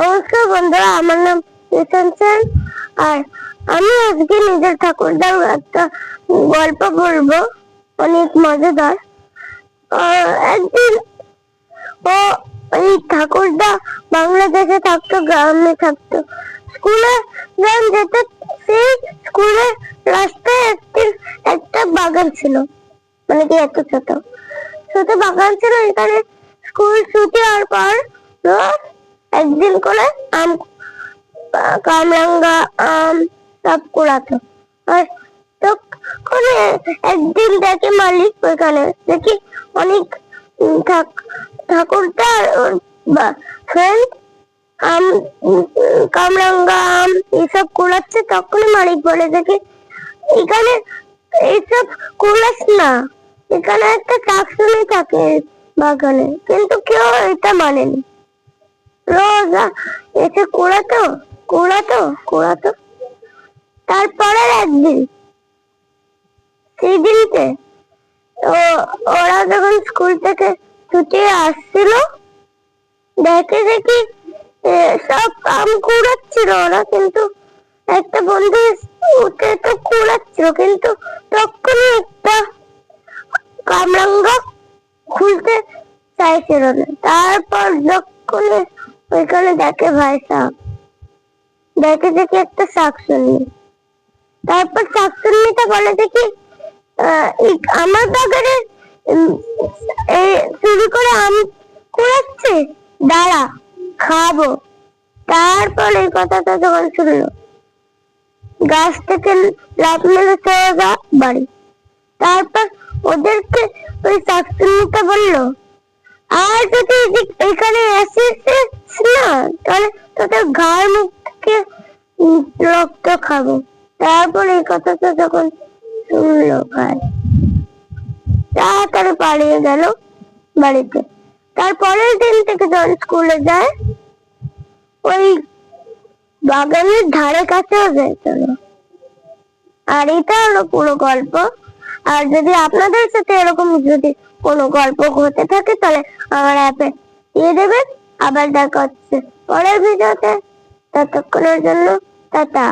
নমস্কার বন্ধুরা, আমার নাম কিষান সেন। আর আমি আজকে নিজের ঠাকুরদার একটা গল্প বলবো, অনেক মজাদার। একদিন ও ওই ঠাকুরদা বাংলাদেশে থাকতো, গ্রামে থাকতো। স্কুলে যখন যেত, সেই স্কুলের রাস্তায় একটা বাগান ছিল, মানে কি এত ছোট ছোট বাগান ছিল। এখানে স্কুল ছুটি হওয়ার পর রোজ একদিন করে আম, কামরাঙ্গা আম সব কুড়াতো। আর তখন একদিন দেখে মালিক ওইখানে দেখি অনেক ঠাকুরটা ফ্রেন্ড আম কামরাঙ্গা আম এইসব কুড়াচ্ছে। তখন মালিক বলে দেখি এখানে এইসব কুড়াস না, এখানে একটা চাকসুনি থাকে বাগানে, কিন্তু কেউ এটা মানেনি। রোজ এসে কুড়াতো কুড়াতো কুড়াতো। তারপরে একদিন, সেই দিনকে ওরা যখন স্কুল থেকে ছুটি আসছিল, দেখে দেখি সব আম কুড়াচ্ছিল ওরা, কিন্তু একটা বন্ধু উঠে তো কুড়াচ্ছিল, কিন্তু তখনই একটা কামরাঙ্গা খুলতে চাইছিল না। তারপর যখন ওইখানে দেখে ভাই সাহেব, দেখে দেখি একটা শাকসুন্নি। তারপর শাকসুন্নিটা বলে দেখি আমার বাগানে চুরি করে আম কুড়াচ্ছে, দাঁড়া খাবো। তারপর এই কথাটা যখন শুনলো, গাছ থেকে লাফ মেরে চলে যা বাড়ি। তারপর ওদেরকে ওই শাকসুন্নিটা বললো, আর যদি এখানে আসিস না, তাহলে তোদের ঘাড় মুখ থেকে রক্ত খাবো। তারপর এই কথাটা যখন শুনলো ভাই, তাড়াতাড়ি পালিয়ে গেল বাড়িতে। তারপরের দিন থেকে যখন স্কুলে যায়, ওই বাগানের ধারে কাছেও যেত না। আর এটা হলো পুরো গল্প। আর যদি আপনাদের সাথে এরকম যদি কোনো গল্প ঘটে থাকে, তাহলে আমার অ্যাপে দিয়ে দেবেন। আবার দেখা হচ্ছে পরের ভিডিওতে, ততক্ষণের জন্য টাটা।